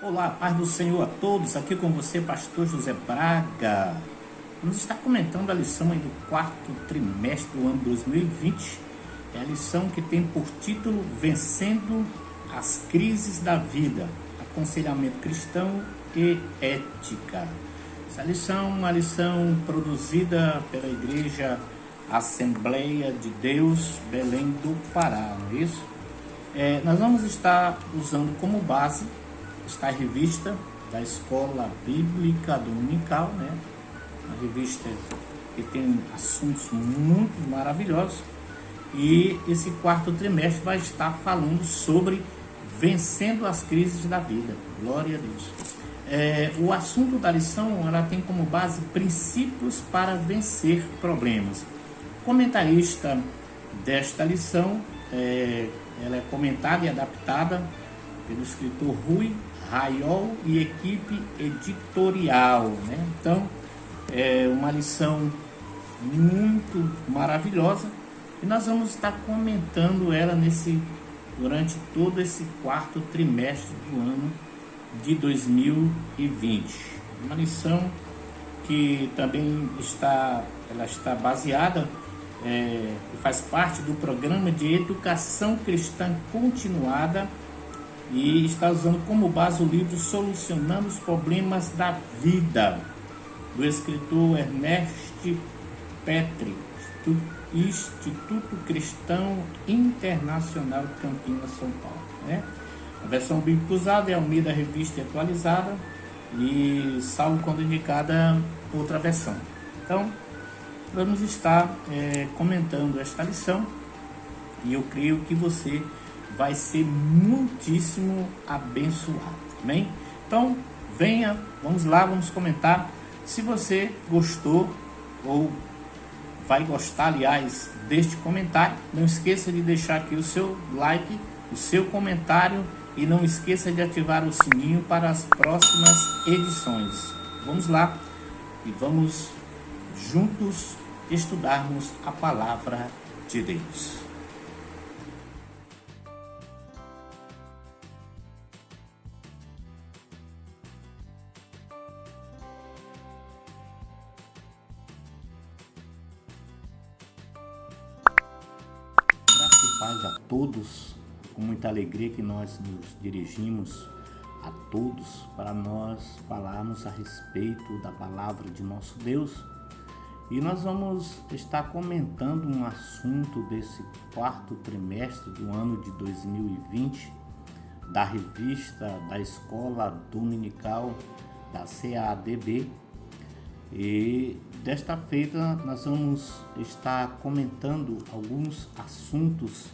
Olá, paz do Senhor a todos, aqui com você, pastor José Braga. Vamos estar comentando a lição aí do quarto trimestre do ano 2020. É a lição que tem por título Vencendo as Crises da Vida, Aconselhamento Cristão e Ética. Essa lição é uma lição produzida pela Igreja Assembleia de Deus, Belém do Pará, não é isso? Nós vamos estar usando como base esta revista da Escola Bíblica Dominical, né? Uma revista que tem assuntos muito maravilhosos. E esse quarto trimestre vai estar falando sobre vencendo as crises da vida. Glória a Deus. O assunto da lição, ela tem como base princípios para vencer problemas. O comentarista desta lição, ela é comentada e adaptada pelo escritor Rui Raiol e equipe editorial, né? Então, é uma lição muito maravilhosa e nós vamos estar comentando ela durante todo esse quarto trimestre do ano de 2020. Uma lição que também está baseada e faz parte do programa de educação cristã continuada e está usando como base o livro Solucionando os Problemas da Vida, do escritor Ernest Petri, Instituto Cristão Internacional de Campinas, São Paulo, né? A versão bíblica usada é Almeida Revista Atualizada e salvo quando indicada outra versão. Então, vamos estar comentando esta lição e eu creio que você vai ser muitíssimo abençoado, amém? Então, venha, vamos lá, vamos comentar. Se você gostou ou vai gostar, aliás, deste comentário, não esqueça de deixar aqui o seu like, o seu comentário e não esqueça de ativar o sininho para as próximas edições. Vamos lá e vamos juntos estudarmos a palavra de Deus. Paz a todos, com muita alegria que nós nos dirigimos a todos para nós falarmos a respeito da palavra de nosso Deus. E nós vamos estar comentando um assunto desse quarto trimestre do ano de 2020, da revista da Escola Dominical da CADB. E desta feita nós vamos estar comentando alguns assuntos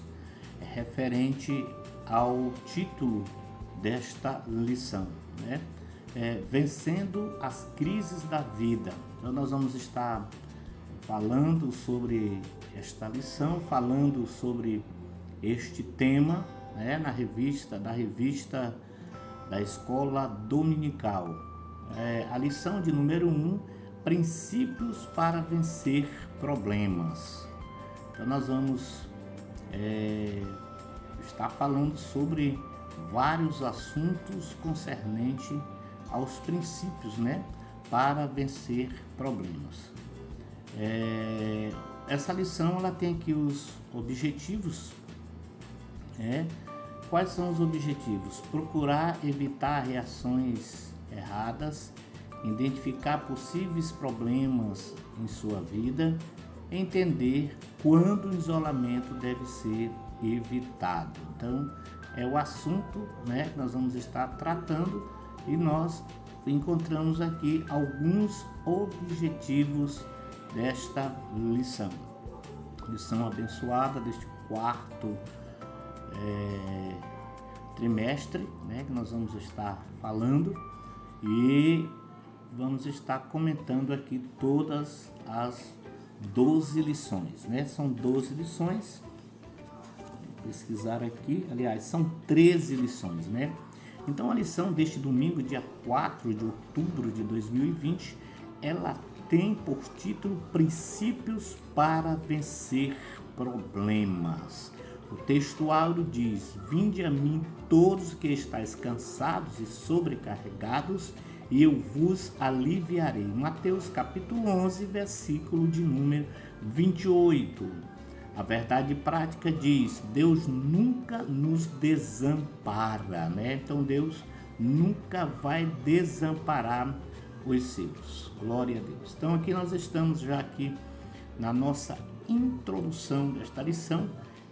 referente ao título desta lição, né? Vencendo as crises da vida. Então nós vamos estar falando sobre esta lição, falando sobre este tema, né? Da revista da Escola Dominical. A lição de número 1, princípios para vencer problemas. Então nós vamos estar falando sobre vários assuntos concernentes aos princípios, né, para vencer problemas. Essa lição ela tem aqui os objetivos. Quais são os objetivos? Procurar evitar reações erradas, identificar possíveis problemas em sua vida, entender quando o isolamento deve ser evitado. Então, é o assunto, né, que nós vamos estar tratando e nós encontramos aqui alguns objetivos desta lição. Lição abençoada deste quarto trimestre, né, que nós vamos estar falando e vamos estar comentando aqui todas as 12 lições, né? São 12 lições. Vou pesquisar aqui, aliás, são 13 lições, né? Então a lição deste domingo, dia 4 de outubro de 2020, ela tem por título Princípios para vencer problemas. O texto áureo diz: vinde a mim todos que estáis cansados e sobrecarregados, e eu vos aliviarei. Mateus capítulo 11, versículo de número 28. A verdade prática diz: Deus nunca nos desampara, né? Então Deus nunca vai desamparar os seus. Glória a Deus. Então aqui nós estamos já aqui na nossa introdução desta lição.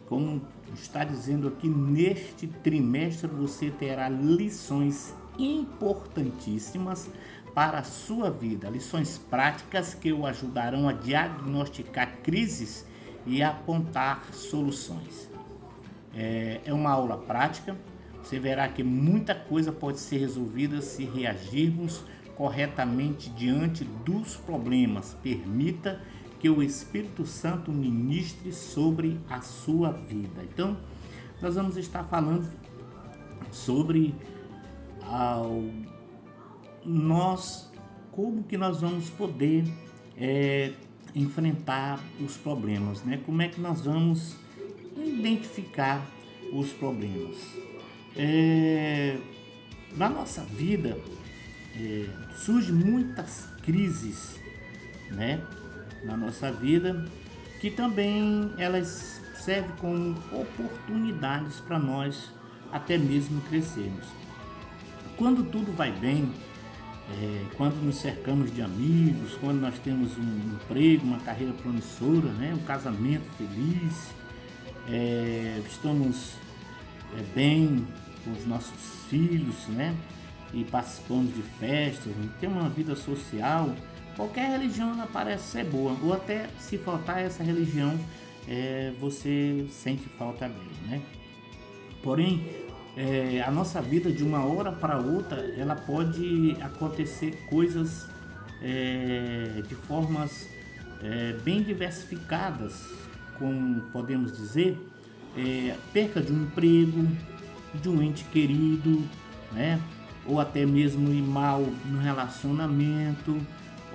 Como está dizendo aqui, neste trimestre você terá lições importantíssimas para a sua vida, lições práticas que o ajudarão a diagnosticar crises e apontar soluções. É uma aula prática, você verá que muita coisa pode ser resolvida se reagirmos corretamente diante dos problemas. Permita que o Espírito Santo ministre sobre a sua vida. Então, nós vamos estar falando sobre como que nós vamos poder enfrentar os problemas, né? Como é que nós vamos identificar os problemas? Na nossa vida surgem muitas crises, né? Na nossa vida, que também elas servem como oportunidades para nós até mesmo crescermos. Quando tudo vai bem, quando nos cercamos de amigos, quando nós temos um emprego, uma carreira promissora, né? Um casamento feliz, estamos bem com os nossos filhos, né? E participamos de festas, temos uma vida social. Qualquer religião ela parece ser boa, ou até se faltar essa religião, você sente falta dela, né? Porém, a nossa vida de uma hora para outra, ela pode acontecer coisas de formas bem diversificadas, como podemos dizer, perca de um emprego, de um ente querido, né? Ou até mesmo ir mal no relacionamento,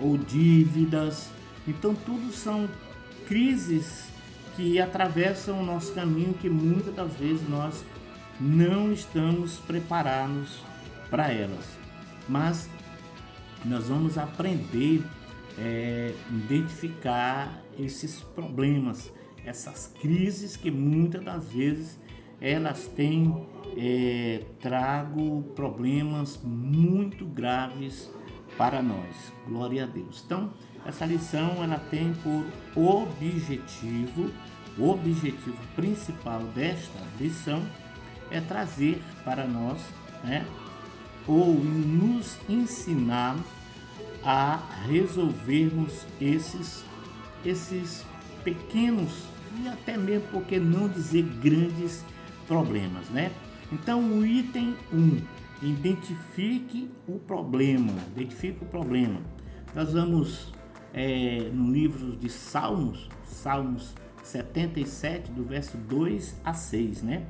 ou dívidas. Então tudo são crises que atravessam o nosso caminho, que muitas das vezes nós não estamos preparados para elas. Mas nós vamos aprender a identificar esses problemas, essas crises que muitas das vezes elas têm trago problemas muito graves para nós. Glória a Deus. Então, essa lição ela tem por objetivo, o objetivo principal desta lição é trazer para nós, né, ou nos ensinar a resolvermos esses pequenos e até mesmo, por que não dizer, grandes problemas, né? Então, o item 1, identifique o problema. Nós vamos no livro de Salmos 77, do verso 2 a 6, né?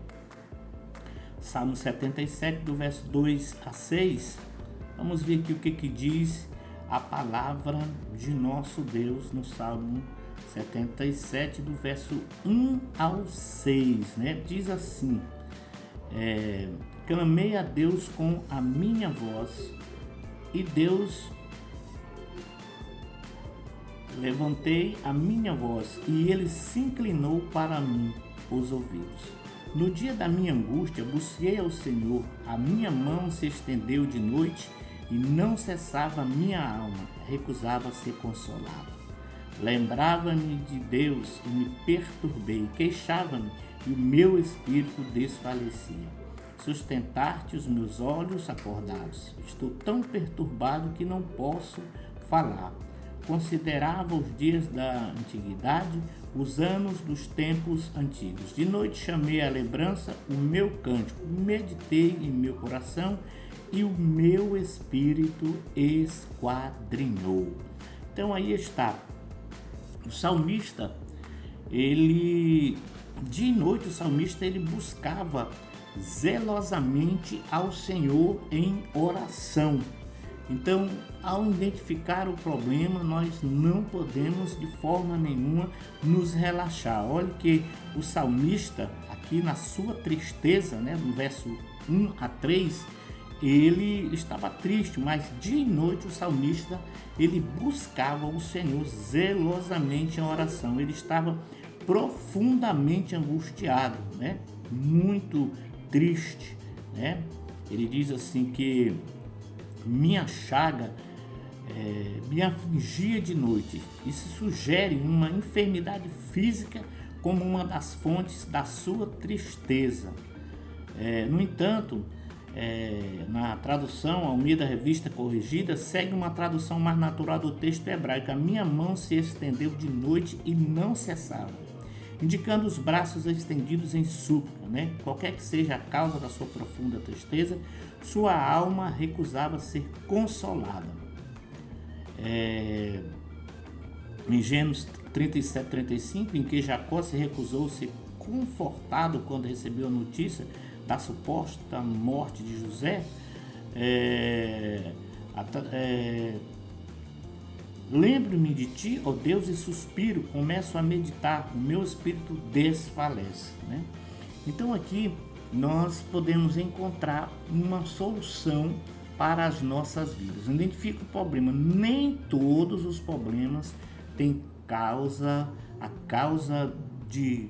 Salmo 77, do verso 2 a 6. Vamos ver aqui o que diz a palavra de nosso Deus no Salmo 77, do verso 1 ao 6, né? Diz assim: clamei a Deus com a minha voz, e Deus levantei a minha voz, e ele se inclinou para mim os ouvidos. No dia da minha angústia, busquei ao Senhor, a minha mão se estendeu de noite, e não cessava a minha alma, recusava ser consolada. Lembrava-me de Deus e me perturbei, queixava-me, e o meu espírito desfalecia. Sustentar-te os meus olhos acordados. Estou tão perturbado que não posso falar. Considerava os dias da antiguidade, os anos dos tempos antigos. De noite chamei à lembrança o meu cântico, meditei em meu coração e o meu espírito esquadrinhou. Então aí está. O salmista, de noite o salmista buscava zelosamente ao Senhor em oração. Então, ao identificar o problema, nós não podemos de forma nenhuma nos relaxar. Olha que o salmista, aqui na sua tristeza, né, no verso 1 a 3, ele estava triste, mas dia e noite o salmista, ele buscava o Senhor zelosamente em oração. Ele estava profundamente angustiado, né, muito triste, né? Ele diz assim que minha chaga me afligia de noite. Isso sugere uma enfermidade física como uma das fontes da sua tristeza. No entanto, na tradução Almeida Revista Corrigida, segue uma tradução mais natural do texto hebraico. A minha mão se estendeu de noite e não cessava, indicando os braços estendidos em súplica, né? Qualquer que seja a causa da sua profunda tristeza, sua alma recusava ser consolada. Em Gênesis 37:35, em que Jacó se recusou a ser confortado quando recebeu a notícia da suposta morte de José, lembro-me de ti, ó Deus, e suspiro, começo a meditar, o meu espírito desfalece, né? Então aqui nós podemos encontrar uma solução para as nossas vidas. Identifica o problema. Nem todos os problemas têm causa. A causa de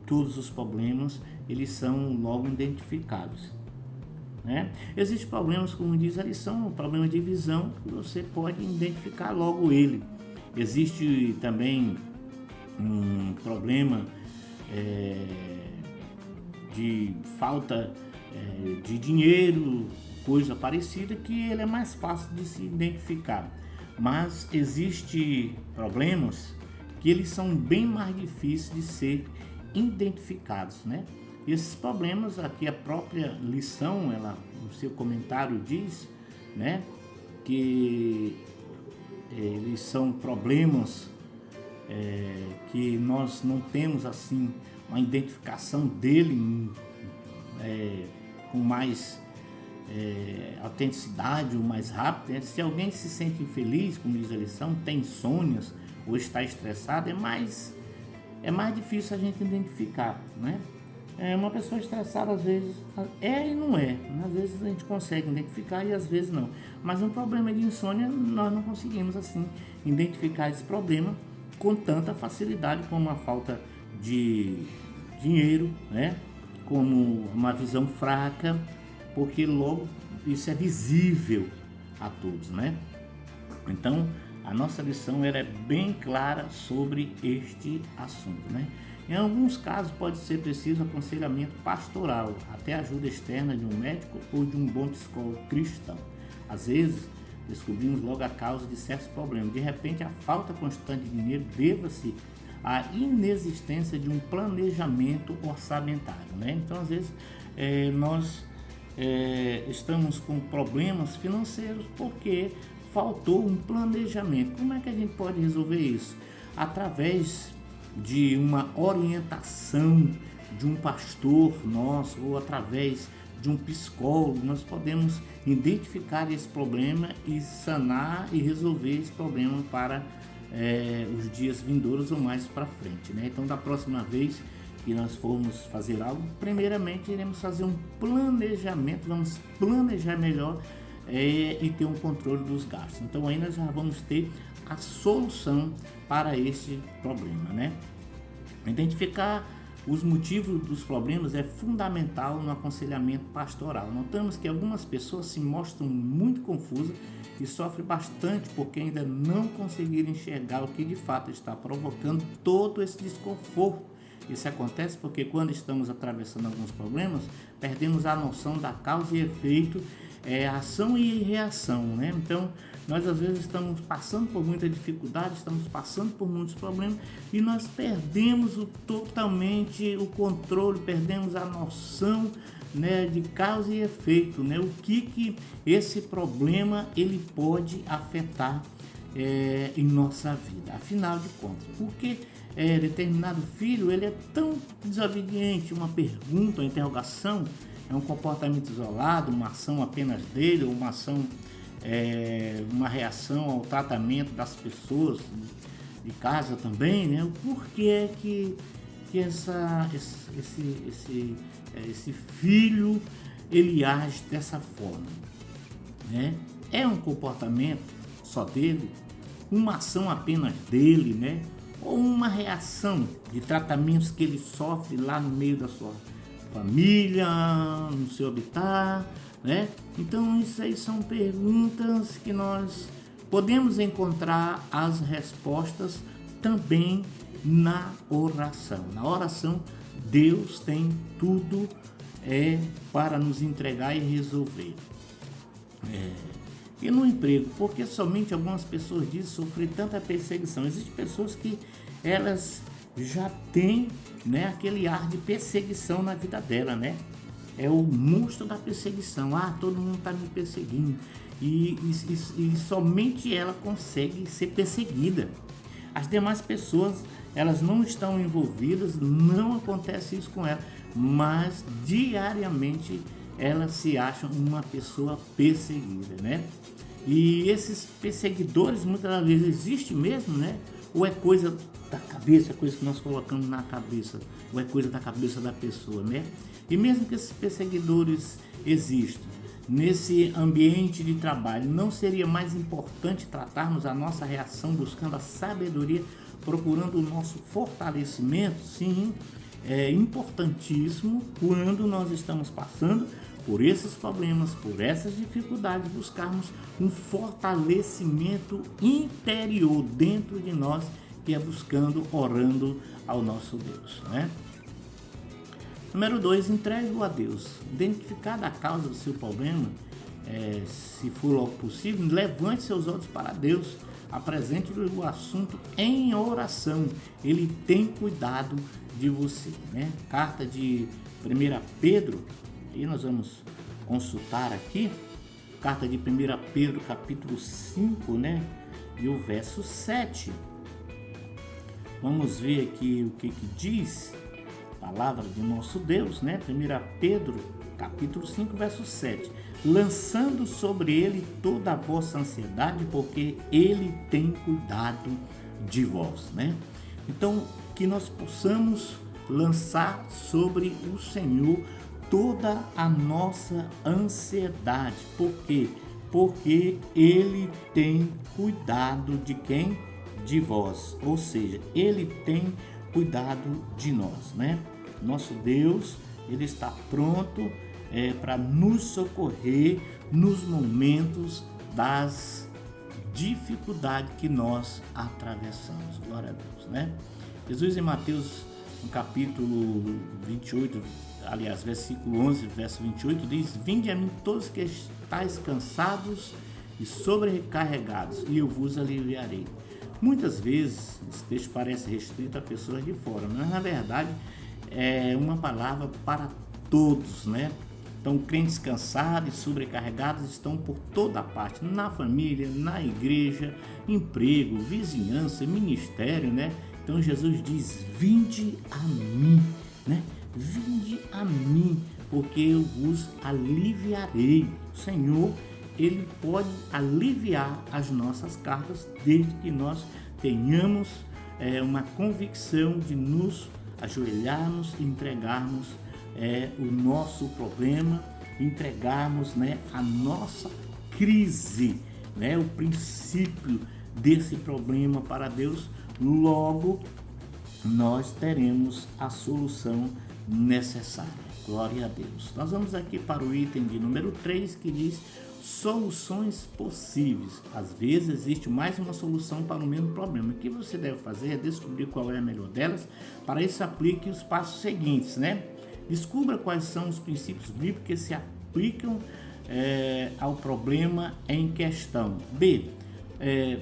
todos os problemas, eles são logo identificados, né? Existem problemas, como diz a lição, um problema de visão, que você pode identificar logo ele. Existe também um problema de falta de dinheiro, coisa parecida, que ele é mais fácil de se identificar. Mas existem problemas que eles são bem mais difíceis de ser identificados, né? Esses problemas, aqui a própria lição, ela no seu comentário diz, né, que eles são problemas que nós não temos assim uma identificação dele com mais autenticidade ou mais rápido. Se alguém se sente infeliz, como diz a lição, tem insônias ou está estressado, é mais difícil a gente identificar, né? Uma pessoa estressada às vezes e não é, às vezes a gente consegue identificar e às vezes não, mas um problema de insônia nós não conseguimos assim identificar esse problema com tanta facilidade como a falta de dinheiro, né? Como uma visão fraca, porque logo isso é visível a todos, né? Então a nossa lição era bem clara sobre este assunto, né? Em alguns casos pode ser preciso aconselhamento pastoral, até ajuda externa de um médico ou de um bom psicólogo cristão. Às vezes descobrimos logo a causa de certos problemas. De repente, a falta constante de dinheiro deva-se à inexistência de um planejamento orçamentário, né? Então, às vezes, nós estamos com problemas financeiros porque faltou um planejamento. Como é que a gente pode resolver isso? Através de uma orientação de um pastor nosso ou através de um psicólogo, nós podemos identificar esse problema e sanar e resolver esse problema para os dias vindouros ou mais para frente, né? Então, da próxima vez que nós formos fazer algo, primeiramente iremos fazer um planejamento, vamos planejar melhor e ter um controle dos gastos. Então aí nós já vamos ter a solução para esse problema, né? Identificar os motivos dos problemas é fundamental no aconselhamento pastoral. Notamos que algumas pessoas se mostram muito confusas e sofrem bastante porque ainda não conseguiram enxergar o que de fato está provocando todo esse desconforto. Isso acontece porque quando estamos atravessando alguns problemas, perdemos a noção da causa e efeito, ação e reação, né? Então, nós às vezes estamos passando por muita dificuldade, estamos passando por muitos problemas e nós perdemos totalmente o controle, perdemos a noção, né, de causa e efeito, né? O que esse problema ele pode afetar em nossa vida. Afinal de contas, por que determinado filho ele é tão desobediente? Uma pergunta, uma interrogação, é um comportamento isolado, uma ação apenas dele ou uma ação uma reação ao tratamento das pessoas de casa também, né? O porquê é que esse filho ele age dessa forma, né? É um comportamento só dele, uma ação apenas dele, né? Ou uma reação de tratamentos que ele sofre lá no meio da sua família, no seu habitat, né? Então isso aí são perguntas que nós podemos encontrar as respostas também na oração. Na oração, Deus tem tudo para nos entregar e resolver. E no emprego, porque somente algumas pessoas dizem sofrer tanta perseguição. Existem pessoas que elas já têm, né, aquele ar de perseguição na vida dela, né? É o monstro da perseguição. Todo mundo está me perseguindo. E somente ela consegue ser perseguida. As demais pessoas, elas não estão envolvidas, não acontece isso com ela, mas diariamente elas se acham uma pessoa perseguida, né? E esses perseguidores muitas vezes existem mesmo, né? Ou é coisa da cabeça, é coisa que nós colocamos na cabeça, ou é coisa da cabeça da pessoa, né? E mesmo que esses perseguidores existam, nesse ambiente de trabalho, não seria mais importante tratarmos a nossa reação buscando a sabedoria, procurando o nosso fortalecimento? Sim, é importantíssimo quando nós estamos passando por esses problemas, por essas dificuldades, buscarmos um fortalecimento interior dentro de nós, que é buscando, orando ao nosso Deus, né? Número 2, entregue-o a Deus. Identificada a causa do seu problema, se for logo possível, levante seus olhos para Deus, apresente-lhe o assunto em oração. Ele tem cuidado de você, né? Carta de 1 Pedro, e nós vamos consultar aqui, carta de 1 Pedro, capítulo 5, né? E o verso 7. Vamos ver aqui o que diz a palavra de nosso Deus, né? 1 Pedro, capítulo 5, verso 7. Lançando sobre ele toda a vossa ansiedade, porque ele tem cuidado de vós, né? Então, que nós possamos lançar sobre o Senhor toda a nossa ansiedade. Por quê? Porque ele tem cuidado de quem? De vós. Ou seja, ele tem cuidado de nós, né? Nosso Deus, ele está pronto para nos socorrer nos momentos das dificuldades que nós atravessamos. Glória a Deus, né? Jesus em Mateus, no capítulo 28, aliás, versículo 11, verso 28, diz: Vinde a mim todos que estáis cansados e sobrecarregados, e eu vos aliviarei. Muitas vezes esse texto parece restrito a pessoas de fora, mas na verdade é uma palavra para todos, né? Então, crentes cansados e sobrecarregados estão por toda parte, na família, na igreja, emprego, vizinhança, ministério, né? Então Jesus diz: vinde a mim, né? Vinde a mim, porque eu vos aliviarei. O Senhor, ele pode aliviar as nossas cargas, desde que nós tenhamos uma convicção de nos ajoelharmos e entregarmos o nosso problema, entregarmos, né, a nossa crise, né, o princípio desse problema para Deus. Logo nós teremos a solução necessária. Glória a Deus. Nós vamos aqui para o item de número 3, que diz soluções possíveis. Às vezes existe mais uma solução para o mesmo problema. O que você deve fazer é descobrir qual é a melhor delas. Para isso, aplique os passos seguintes, né? Descubra quais são os princípios bíblicos que se aplicam ao problema em questão. B.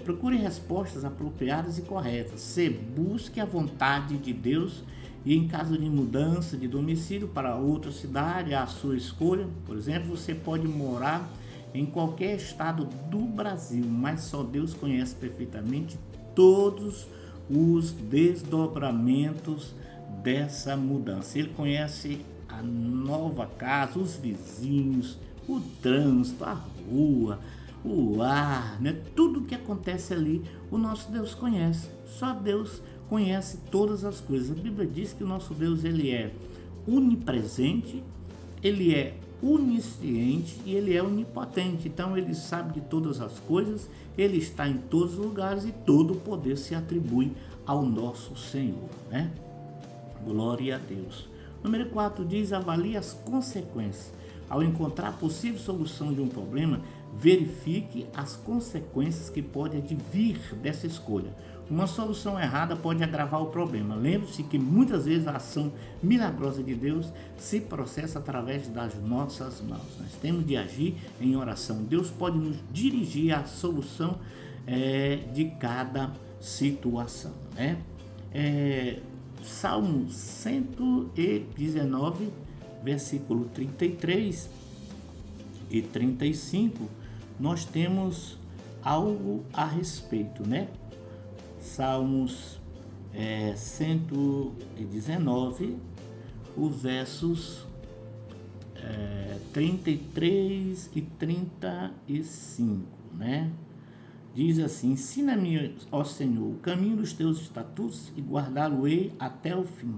Procure respostas apropriadas e corretas. C. Busque a vontade de Deus e, em caso de mudança de domicílio para outra cidade, a sua escolha. Por exemplo, você pode morar em qualquer estado do Brasil, mas só Deus conhece perfeitamente todos os desdobramentos dessa mudança. Ele conhece a nova casa, os vizinhos, o trânsito, a rua, o ar, né? Tudo que acontece ali, o nosso Deus conhece. Só Deus conhece todas as coisas. A Bíblia diz que o nosso Deus, ele é onipresente, ele é onisciente e ele é onipotente. Então ele sabe de todas as coisas, ele está em todos os lugares e todo o poder se atribui ao nosso Senhor, né? Glória a Deus. Número 4 diz: avalie as consequências. Ao encontrar possível solução de um problema, verifique as consequências que podem advir dessa escolha. Uma solução errada pode agravar o problema. Lembre-se que muitas vezes a ação milagrosa de Deus se processa através das nossas mãos. Nós temos de agir em oração. Deus pode nos dirigir à solução de cada situação, né? Salmo 119, versículo 33 e 35, nós temos algo a respeito, né? Salmos 119, os versos 33 e 35, né? Diz assim: ensina-me, ó Senhor, o caminho dos teus estatutos e guardá-lo-ei até o fim.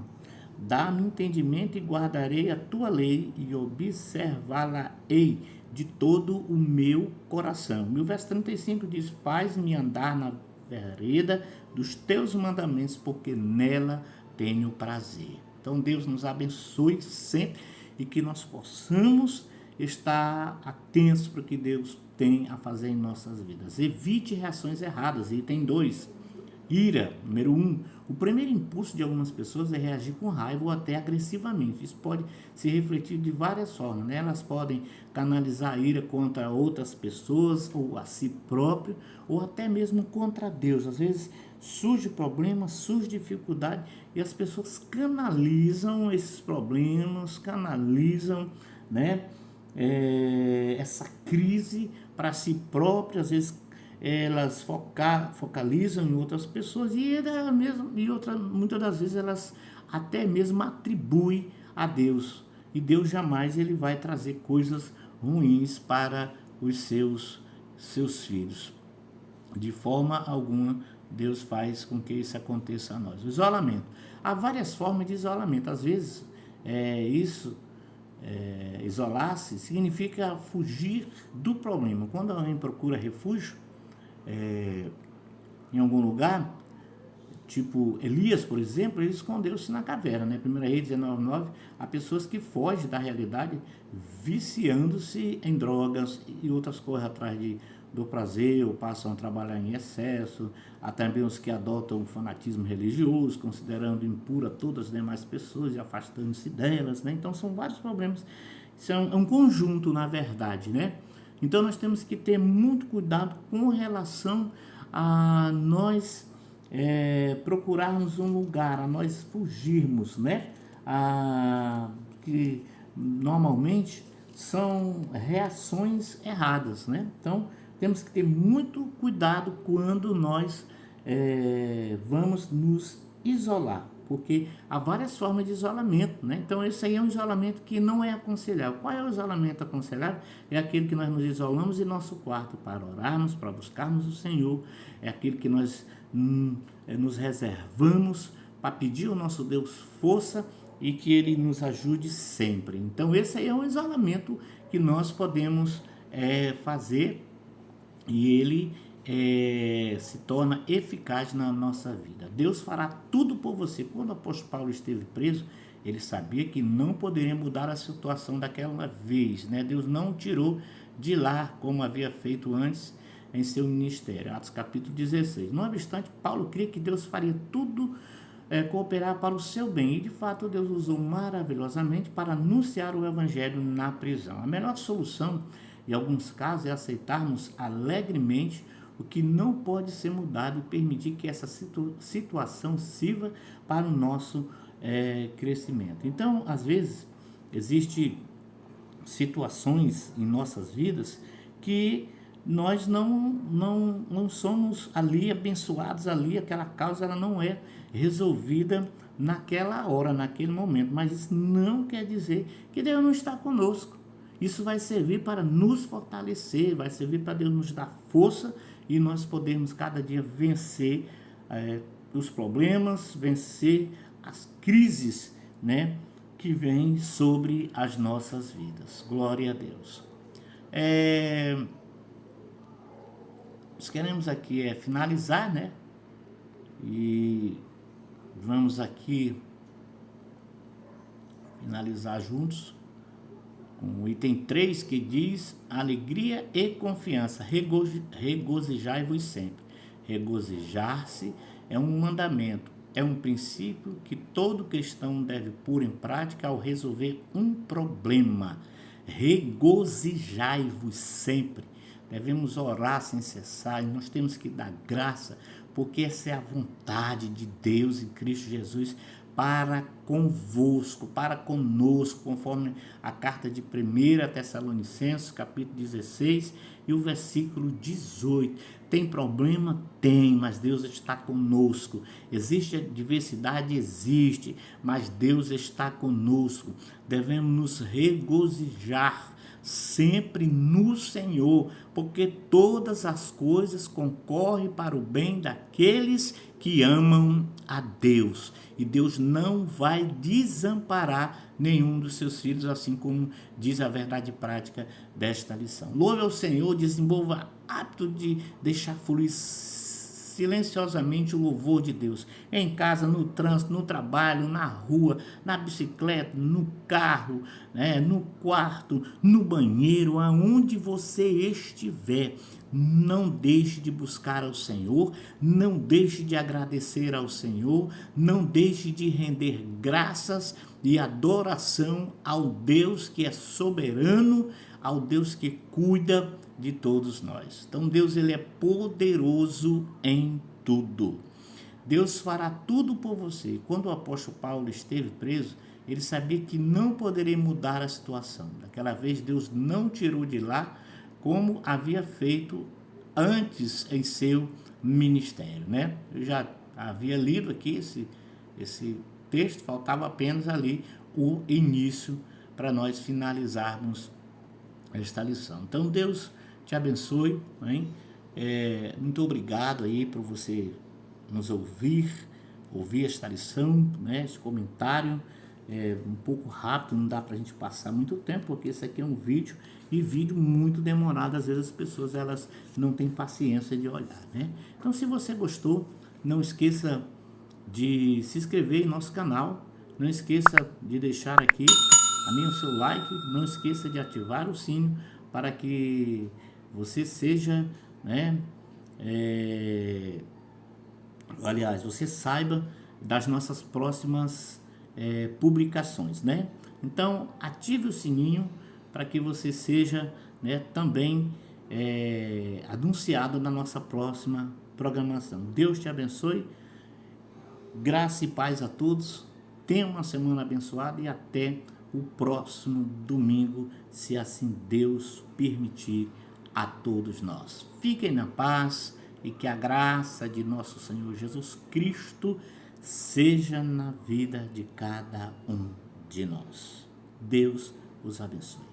Dá-me entendimento e guardarei a tua lei e observá-la-ei de todo o meu coração. E o verso 35 diz: faz-me andar na vereda dos teus mandamentos, porque nela tenho prazer. Então Deus nos abençoe sempre e que nós possamos estar atentos para o que Deus tem a fazer em nossas vidas. Evite reações erradas. Item 2, ira. Número 1, o primeiro impulso de algumas pessoas é reagir com raiva ou até agressivamente. Isso pode se refletir de várias formas, né? Elas podem canalizar a ira contra outras pessoas ou a si próprio, ou até mesmo contra Deus. Às vezes surge problema, surge dificuldade e as pessoas canalizam esses problemas, canalizam, né, essa crise para si próprias. Às vezes elas focalizam em outras pessoas e muitas das vezes elas até mesmo atribuem a Deus, e Deus jamais ele vai trazer coisas ruins para os seus filhos, de forma alguma. Deus faz com que isso aconteça a nós. O isolamento, há várias formas de isolamento. Às vezes isolar-se significa fugir do problema. Quando alguém procura refúgio em algum lugar, tipo Elias, por exemplo, ele escondeu-se na caverna, né? 1 Reis 19:9, há pessoas que fogem da realidade viciando-se em drogas e outras coisas atrás do prazer, ou passam a trabalhar em excesso. Há também os que adotam o fanatismo religioso, considerando impura todas as demais pessoas e afastando-se delas, né? Então são vários problemas, isso é um conjunto, na verdade, né? Então nós temos que ter muito cuidado com relação a nós procurarmos um lugar, a nós fugirmos, né? Que normalmente são reações erradas, né? Então temos que ter muito cuidado quando nós vamos nos isolar, porque há várias formas de isolamento, né? Então esse aí é um isolamento que não é aconselhável. Qual é o isolamento aconselhável? É aquele que nós nos isolamos em nosso quarto para orarmos, para buscarmos o Senhor. É aquele que nós nos reservamos para pedir ao nosso Deus força e que Ele nos ajude sempre. Então esse aí é um isolamento que nós podemos fazer, e ele se torna eficaz na nossa vida. Deus fará tudo por você. Quando o apóstolo Paulo esteve preso, ele sabia que não poderia mudar a situação daquela vez, né? Deus não o tirou de lá como havia feito antes em seu ministério. Atos capítulo 16. Não obstante, Paulo cria que Deus faria tudo cooperar para o seu bem, e de fato Deus usou maravilhosamente para anunciar o evangelho na prisão. A melhor solução em alguns casos é aceitarmos alegremente o que não pode ser mudado e permitir que essa situação sirva para o nosso crescimento. Então, às vezes, existem situações em nossas vidas que nós não somos ali abençoados, ali aquela causa ela não é resolvida naquela hora, naquele momento, mas isso não quer dizer que Deus não está conosco. Isso vai servir para nos fortalecer, vai servir para Deus nos dar força e nós podermos cada dia vencer os problemas, vencer as crises, né, que vêm sobre as nossas vidas. Glória a Deus. Nós queremos aqui finalizar, né? E vamos aqui finalizar juntos com o item 3, que diz: alegria e confiança, regozijai-vos sempre. Regozijar-se é um mandamento, é um princípio que todo cristão deve pôr em prática ao resolver um problema. Regozijai-vos sempre. Devemos orar sem cessar, e nós temos que dar graça, porque essa é a vontade de Deus em Cristo Jesus para convosco, para conosco, conforme a carta de 1 Tessalonicenses, capítulo 16 e o versículo 18. Tem problema? Tem, mas Deus está conosco. Existe adversidade? Existe, mas Deus está conosco. Devemos nos regozijar sempre no Senhor, porque todas as coisas concorrem para o bem daqueles que amam a Deus, e Deus não vai desamparar nenhum dos seus filhos, assim como diz a verdade prática desta lição. Louve ao Senhor, desenvolva hábito de deixar fluir silenciosamente o louvor de Deus, em casa, no trânsito, no trabalho, na rua, na bicicleta, no carro, né, no quarto, no banheiro, aonde você estiver. Não deixe de buscar ao Senhor, não deixe de agradecer ao Senhor, não deixe de render graças e adoração ao Deus que é soberano, ao Deus que cuida de todos nós. Então Deus, ele é poderoso em tudo. Deus fará tudo por você. Quando o apóstolo Paulo esteve preso, ele sabia que não poderia mudar a situação. Daquela vez Deus não tirou de lá como havia feito antes em seu ministério, né? Eu já havia lido aqui esse texto, faltava apenas ali o início para nós finalizarmos esta lição. Então Deus te abençoe, hein? Muito obrigado aí por você nos ouvir esta lição, né? Esse comentário um pouco rápido, não dá para a gente passar muito tempo, porque esse aqui é um vídeo, e vídeo muito demorado, às vezes as pessoas elas não têm paciência de olhar, né? Então, se você gostou, não esqueça de se inscrever em nosso canal, não esqueça de deixar aqui o seu like, não esqueça de ativar o sino para que você seja, né, aliás, você saiba das nossas próximas publicações, né? Então, ative o sininho para que você seja, né, também anunciado na nossa próxima programação. Deus te abençoe, graça e paz a todos, tenha uma semana abençoada e até o próximo domingo, se assim Deus permitir a todos nós. Fiquem na paz e que a graça de nosso Senhor Jesus Cristo seja na vida de cada um de nós. Deus os abençoe.